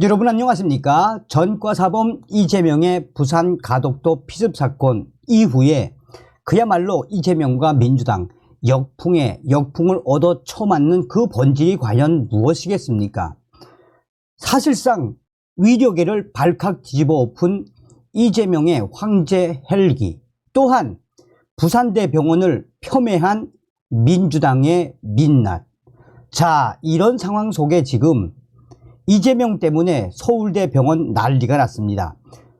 여러분 안녕하십니까? 전과사범 이재명의 부산 가덕도 피습 사건 이후에 그야말로 이재명과 민주당 역풍을 얻어 쳐맞는 그 본질이 과연 무엇이겠습니까? 사실상 위력계를 발칵 뒤집어 엎은 이재명의 황제 헬기, 또한 부산대병원을 폄훼한 민주당의 민낯. 자, 이런 상황 속에 지금 이재명 때문에 서울대병원 난리가 났습니다.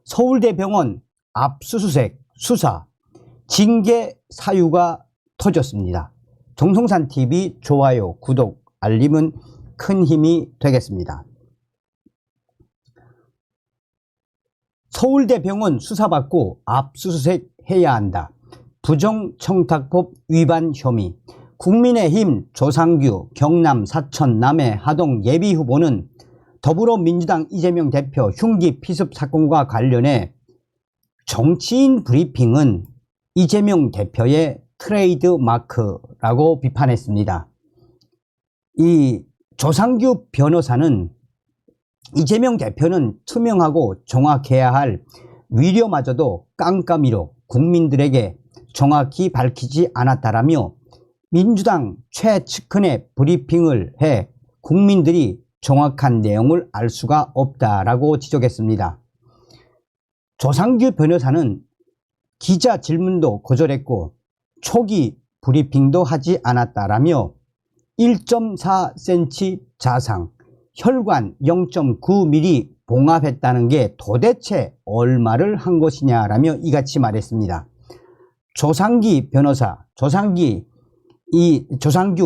서울대병원 압수수색, 수사, 징계 사유가 터졌습니다. 정성산TV 좋아요, 구독, 알림은 큰 힘이 되겠습니다. 서울대병원 수사받고 압수수색 해야 한다. 부정청탁법 위반 혐의. 국민의힘 조상규 경남 사천 남해 하동 예비후보는 더불어민주당 이재명 대표 흉기 피습 사건과 관련해 정치인 브리핑은 이재명 대표의 트레이드 마크라고 비판했습니다. 이 조상규 변호사는 이재명 대표는 투명하고 정확해야 할 위료마저도 깜깜이로 국민들에게 정확히 밝히지 않았다라며 민주당 최측근의 브리핑을 해 국민들이 정확한 내용을 알 수가 없다라고 지적했습니다. 조상규 변호사는 기자 질문도 거절했고 초기 브리핑도 하지 않았다라며 1.4cm 자상, 혈관 0.9mm 봉합했다는 게 도대체 얼마를 한 것이냐라며 이같이 말했습니다. 조상기 변호사, 조상규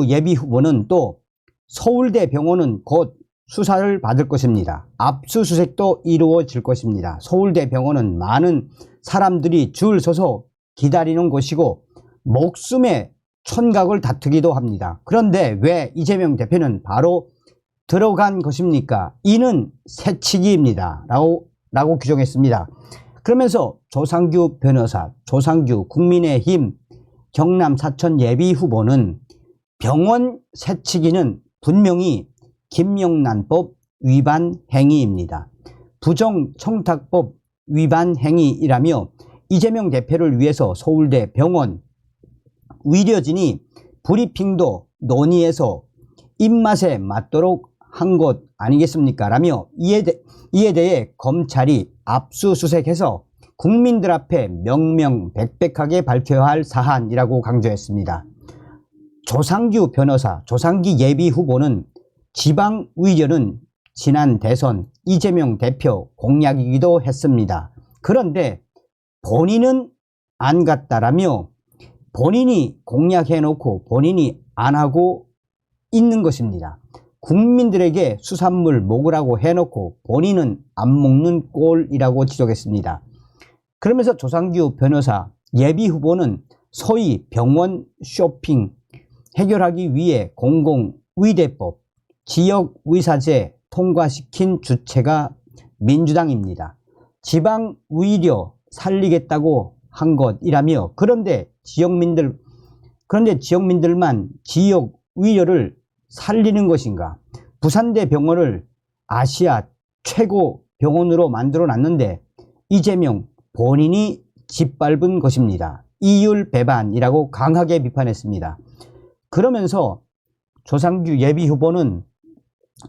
예비후보는 또 서울대병원은 곧 수사를 받을 것입니다. 압수수색도 이루어질 것입니다. 서울대병원은 많은 사람들이 줄 서서 기다리는 곳이고 목숨의 천각을 다투기도 합니다. 그런데 왜 이재명 대표는 바로 들어간 것입니까? 이는 새치기입니다. 라고 규정했습니다. 그러면서 조상규 변호사, 조상규 국민의힘 경남 사천 예비후보는 병원 새치기는 분명히 김영란법 위반 행위입니다. 부정청탁법 위반 행위이라며 이재명 대표를 위해서 서울대 병원 위료진이 브리핑도 논의해서 입맛에 맞도록 한 것 아니겠습니까? 라며 이에 대해 검찰이 압수수색해서 국민들 앞에 명명백백하게 밝혀야 할 사안이라고 강조했습니다. 조상규 변호사, 조상기 예비후보는 지방 위료는 지난 대선 이재명 대표 공약이기도 했습니다. 그런데 본인은 안 갔다라며 본인이 공약해놓고 본인이 안 하고 있는 것입니다. 국민들에게 수산물 먹으라고 해놓고 본인은 안 먹는 꼴이라고 지적했습니다. 그러면서 조상규 변호사 예비후보는 소위 병원 쇼핑 해결하기 위해 공공의대법 지역의사제 통과시킨 주체가 민주당입니다. 지방의료 살리겠다고 한 것이라며 그런데 지역민들만 지역의료를 살리는 것인가? 부산대병원을 아시아 최고 병원으로 만들어 놨는데 이재명 본인이 짓밟은 것입니다. 이율 배반이라고 강하게 비판했습니다. 그러면서 조상규 예비후보는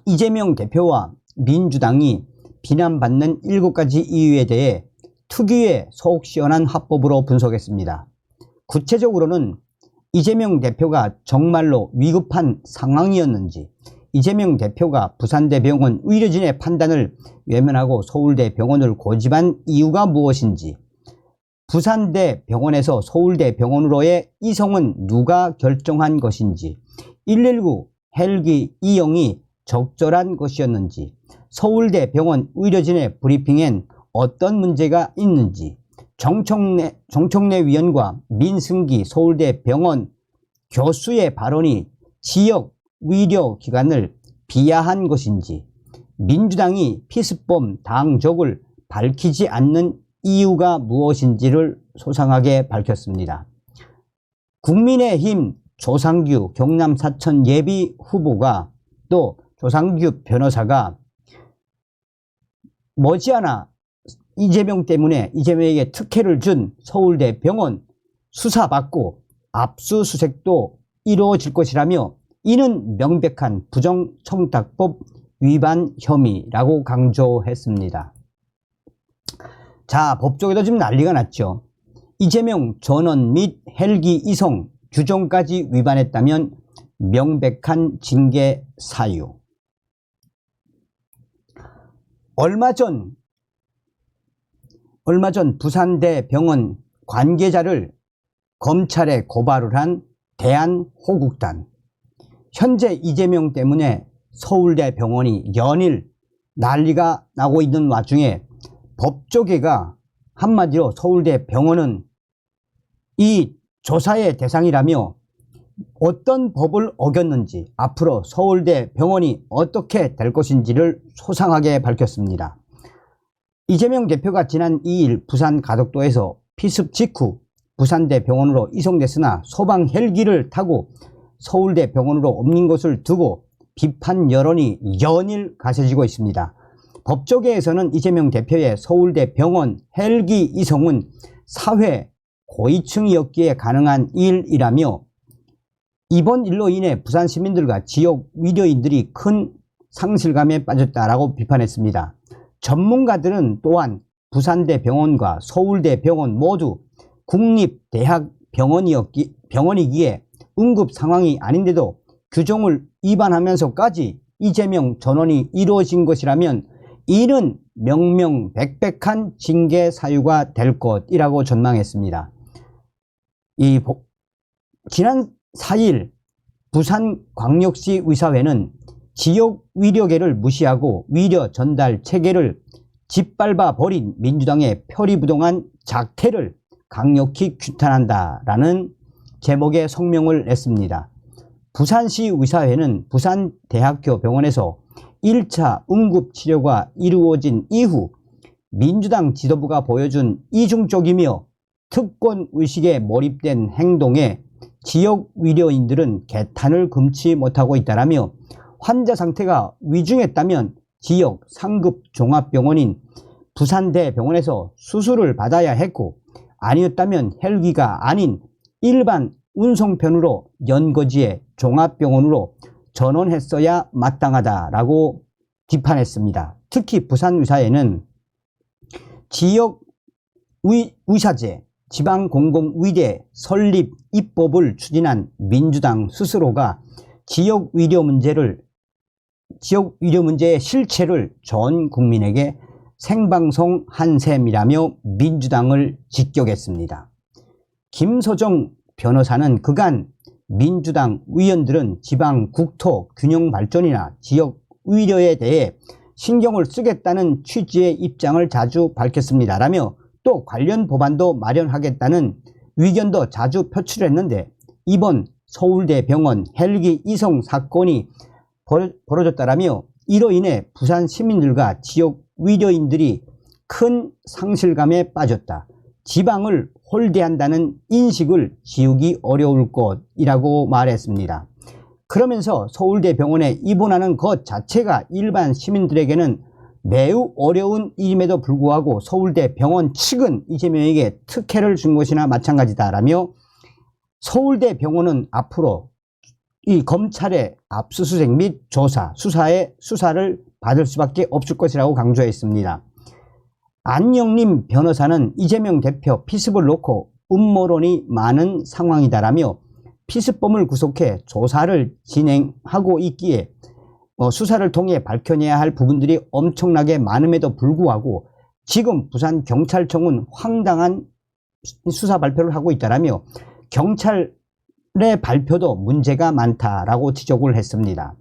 이재명 대표와 민주당이 비난받는 7가지 이유에 대해 특유의 속 시원한 화법으로 분석했습니다. 구체적으로는 이재명 대표가 정말로 위급한 상황이었는지, 이재명 대표가 부산대병원 의료진의 판단을 외면하고 서울대병원을 고집한 이유가 무엇인지, 부산대병원에서 서울대병원으로의 이송은 누가 결정한 것인지, 119 헬기 이용이 적절한 것이었는지, 서울대병원 의료진의 브리핑엔 어떤 문제가 있는지, 정청래 위원과 민승기 서울대병원 교수의 발언이 지역 의료기관을 비하한 것인지, 민주당이 피습범 당적을 밝히지 않는 이유가 무엇인지를 소상하게 밝혔습니다. 국민의힘 조상규 경남 사천 예비 후보가 또 조상규 변호사가 머지않아 이재명 때문에 이재명에게 특혜를 준 서울대 병원 수사받고 압수수색도 이루어질 것이라며 이는 명백한 부정청탁법 위반 혐의라고 강조했습니다. 자, 법조계도 지금 난리가 났죠. 이재명 전원 및 헬기 이송 규정까지 위반했다면 명백한 징계 사유. 얼마 전 부산대병원 관계자를 검찰에 고발을 한 대한호국단. 현재 이재명 때문에 서울대병원이 연일 난리가 나고 있는 와중에 법조계가 한마디로 서울대병원은 이 조사의 대상이라며 어떤 법을 어겼는지 앞으로 서울대병원이 어떻게 될 것인지를 소상하게 밝혔습니다. 이재명 대표가 지난 2일 부산 가덕도에서 피습 직후 부산대병원으로 이송됐으나 소방 헬기를 타고 서울대병원으로 옮긴 것을 두고 비판 여론이 연일 가세지고 있습니다. 법조계에서는 이재명 대표의 서울대병원 헬기 이송은 사회 고위층이었기에 가능한 일이라며 이번 일로 인해 부산 시민들과 지역 위료인들이 큰 상실감에 빠졌다라고 비판했습니다. 전문가들은 또한 부산대병원과 서울대병원 모두 국립대학병원이기에 응급 상황이 아닌데도 규정을 위반하면서까지 이재명 전원이 이루어진 것이라면 이는 명명백백한 징계 사유가 될 것이라고 전망했습니다. 지난 4일 부산광역시 의사회는 지역 위료계를 무시하고 위료 전달 체계를 짓밟아 버린 민주당의 표리부동한 작태를 강력히 규탄한다라는 제목의 성명을 냈습니다. 부산시 의사회는 부산대학교 병원에서 1차 응급치료가 이루어진 이후 민주당 지도부가 보여준 이중적이며 특권의식에 몰입된 행동에 지역 위료인들은 개탄을 금치 못하고 있다라며 환자 상태가 위중했다면 지역 상급 종합병원인 부산대병원에서 수술을 받아야 했고 아니었다면 헬기가 아닌 일반 운송편으로 연거지의 종합병원으로 전원했어야 마땅하다라고 비판했습니다. 특히 부산의사회는 지역 의사제 지방공공의대 설립 입법을 추진한 민주당 스스로가 지역 의료 문제의 실체를 전 국민에게 생방송한 셈이라며 민주당을 직격했습니다. 김서정 변호사는 그간 민주당 의원들은 지방 국토 균형 발전이나 지역 의료에 대해 신경을 쓰겠다는 취지의 입장을 자주 밝혔습니다라며 또 관련 법안도 마련하겠다는 의견도 자주 표출했는데 이번 서울대병원 헬기 이송 사건이 벌어졌다라며 이로 인해 부산 시민들과 지역 의료인들이 큰 상실감에 빠졌다. 지방을 홀대한다는 인식을 지우기 어려울 것이라고 말했습니다. 그러면서 서울대병원에 입원하는 것 자체가 일반 시민들에게는 매우 어려운 일임에도 불구하고 서울대병원 측은 이재명에게 특혜를 준 것이나 마찬가지다라며 서울대병원은 앞으로 이 검찰의 압수수색 및 수사를 받을 수밖에 없을 것이라고 강조했습니다. 안영림 변호사는 이재명 대표 피습을 놓고 음모론이 많은 상황이다라며 피습범을 구속해 조사를 진행하고 있기에 수사를 통해 밝혀내야 할 부분들이 엄청나게 많음에도 불구하고 지금 부산경찰청은 황당한 수사 발표를 하고 있다라며 경찰의 발표도 문제가 많다라고 지적을 했습니다.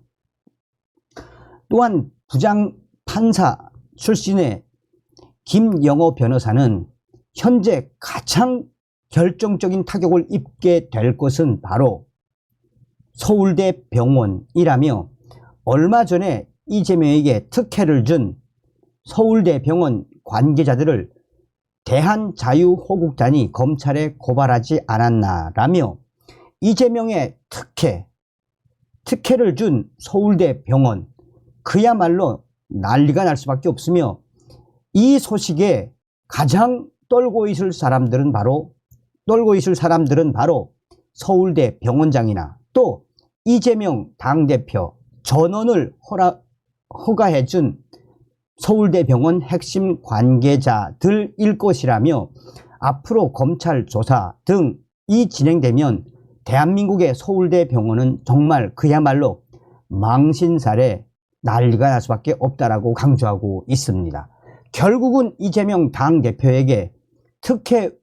또한 부장판사 출신의 김영호 변호사는 현재 가장 결정적인 타격을 입게 될 것은 바로 서울대병원이라며 얼마 전에 이재명에게 특혜를 준 서울대병원 관계자들을 대한자유호국단이 검찰에 고발하지 않았나라며 이재명의 특혜를 준 서울대병원 그야말로 난리가 날 수밖에 없으며 이 소식에 가장 떨고 있을 사람들은 바로 서울대 병원장이나 또 이재명 당대표 전원을 허가해준 서울대병원 핵심 관계자들일 것이라며, 앞으로 검찰 조사 등이 진행되면 대한민국의 서울대병원은 정말 그야말로 망신살에 난리가 날 수밖에 없다라고 강조하고 있습니다. 결국은 이재명 당대표에게 특혜를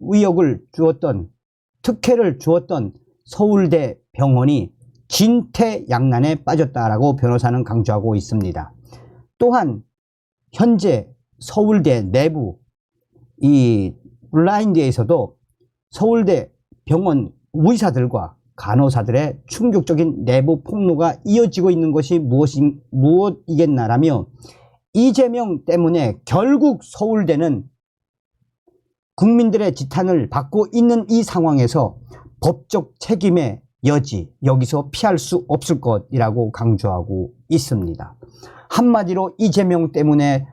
주었던 서울대병원이 진퇴양난에 빠졌다라고 변호사는 강조하고 있습니다. 또한 현재 서울대 내부 이 블라인드에서도 서울대 병원 의사들과 간호사들의 충격적인 내부 폭로가 이어지고 있는 것이 무엇이겠나라며, 이재명 때문에 결국 서울대는 국민들의 지탄을 받고 있는 이 상황에서 법적 책임의 여기서 피할 수 없을 것이라고 강조하고 있습니다. 한마디로 이재명 때문에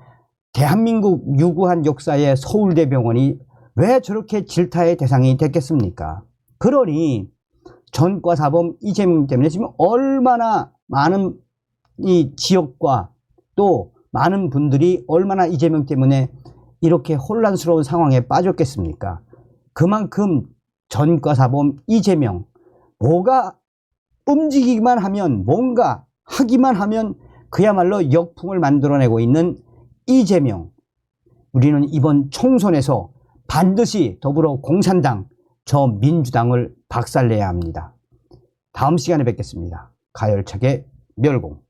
대한민국 유구한 역사의 서울대병원이 왜 저렇게 질타의 대상이 됐겠습니까? 그러니 전과사범 이재명 때문에 지금 얼마나 많은 이 지역과 또 많은 분들이 얼마나 이재명 때문에 이렇게 혼란스러운 상황에 빠졌겠습니까? 그만큼 전과사범 이재명, 뭐가 움직이기만 하면, 뭔가 하기만 하면 그야말로 역풍을 만들어내고 있는 이재명, 우리는 이번 총선에서 반드시 더불어 공산당, 저 민주당을 박살내야 합니다. 다음 시간에 뵙겠습니다. 가열차게 멸공.